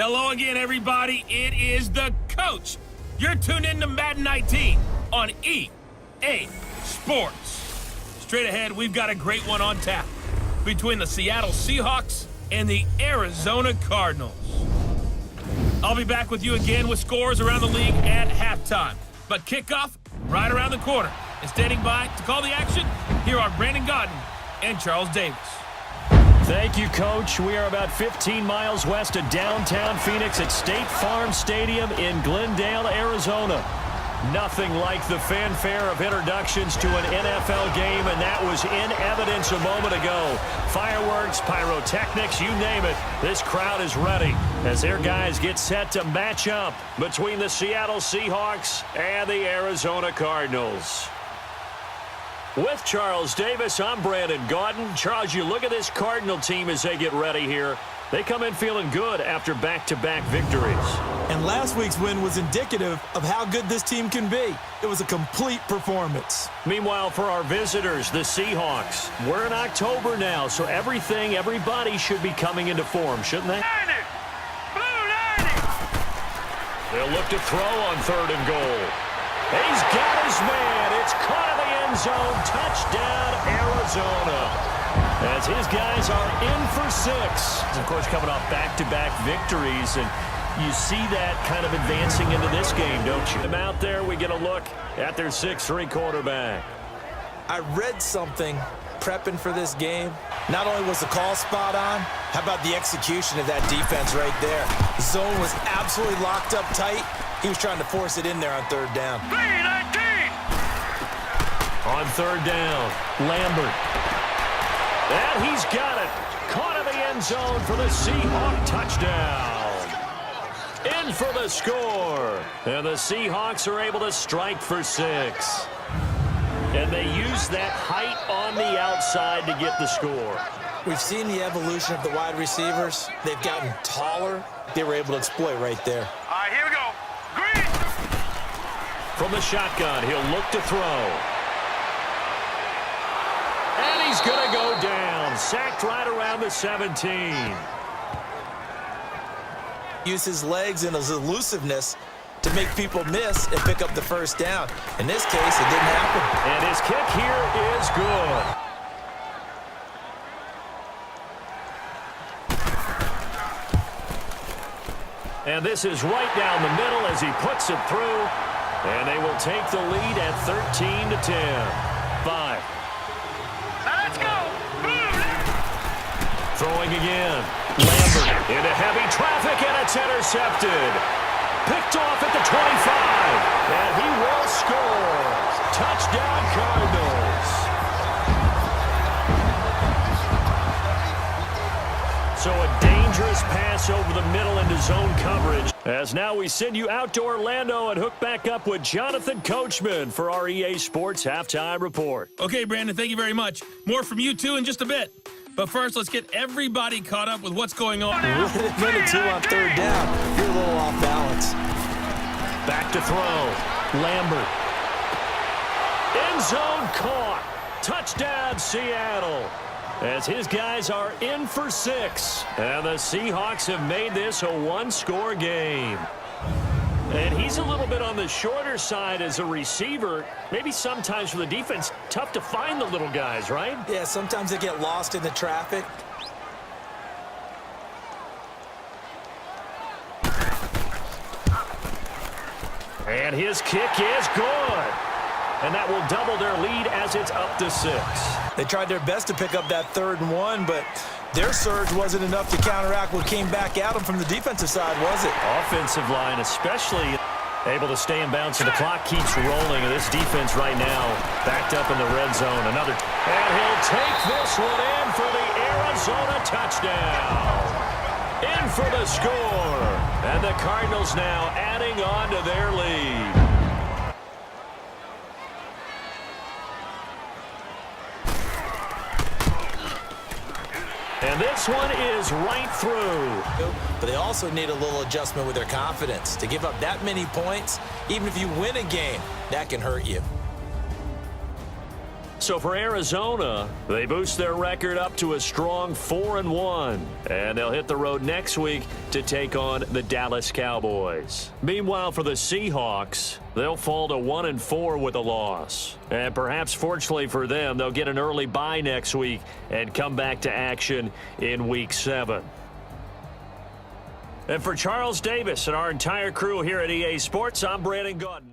Hello again, everybody. It is the coach. You're tuned in to Madden 19 on EA Sports. Straight ahead, we've got a great one on tap between the Seattle Seahawks and the Arizona Cardinals. I'll be back with you again with scores around the league at halftime. But kickoff right around the corner. And standing by to call the action, here are Brandon Godden and Charles Davis. Thank you, Coach. We are about 15 miles west of downtown Phoenix at State Farm Stadium in Glendale, Arizona. Nothing like the fanfare of introductions to an NFL game, and that was in evidence a moment ago. Fireworks, pyrotechnics, you name it. This crowd is ready as their guys get set to match up between the Seattle Seahawks and the Arizona Cardinals. With Charles Davis, I'm Brandon Godden. Charles, you look at this Cardinal team as they get ready here. They come in feeling good after back-to-back victories. And last week's win was indicative of how good this team can be. It was a complete performance. Meanwhile, for our visitors, the Seahawks, we're in October now, so everybody should be coming into form, shouldn't they? They'll look to throw on 3rd and goal. He's got his man. It's caught in the end zone. Touchdown, Arizona. As his guys are in for 6. Of course, coming off back-to-back victories, and you see that kind of advancing into this game, don't you? Them out there, we get a look at their 6'3" quarterback. I read something prepping for this game. Not only was the call spot on, how about the execution of that defense right there? The zone was absolutely locked up tight. He was trying to force it in there on 3rd down. On 3rd down, Lambert. And he's got it. Caught in the end zone for the Seahawk touchdown. In for the score. And the Seahawks are able to strike for 6. And they use that height on the outside to get the score. We've seen the evolution of the wide receivers. They've gotten taller. They were able to exploit right there. All right, here we go. Green. From the shotgun, he'll look to throw. And he's going to go down. Sacked right around the 17. Use his legs and his elusiveness to make people miss and pick up the 1st down. In this case, it didn't happen. And his kick here is good. And this is right down the middle as he puts it through. And they will take the lead at 13-10. 5. Let's go. Throwing again. Lambert into heavy traffic, and it's intercepted. Picked off at the 25. And he will score. Touchdown, Cardinals. So a dangerous pass over the middle into zone coverage. As now we send you out to Orlando and hook back up with Jonathan Coachman for our EA Sports Halftime Report. Okay, Brandon, thank you very much. More from you two in just a bit. But first, let's get everybody caught up with what's going on. Minute 2 on 3rd down. You're a little off balance. Back to throw. Lambert. End zone caught. Touchdown, Seattle. As his guys are in for 6. And the Seahawks have made this a one-score game. And he's a little bit on the shorter side as a receiver. Maybe sometimes for the defense, tough to find the little guys, right? Yeah, sometimes they get lost in the traffic. And his kick is good. And that will double their lead as it's up to 6. They tried their best to pick up that 3rd and 1, but their surge wasn't enough to counteract what came back at them from the defensive side, was it? Offensive line especially able to stay in bounds, and the clock keeps rolling. And this defense right now backed up in the red zone. Another. And he'll take this one in for the Arizona touchdown. In for the score. And the Cardinals now adding on to their lead. And this one is right through. But they also need a little adjustment with their confidence. To give up that many points, even if you win a game, that can hurt you. So for Arizona, they boost their record up to a strong 4-1. And they'll hit the road next week to take on the Dallas Cowboys. Meanwhile, for the Seahawks, they'll fall to 1-4 with a loss. And perhaps fortunately for them, they'll get an early bye next week and come back to action in Week 7. And for Charles Davis and our entire crew here at EA Sports, I'm Brandon Gaudin.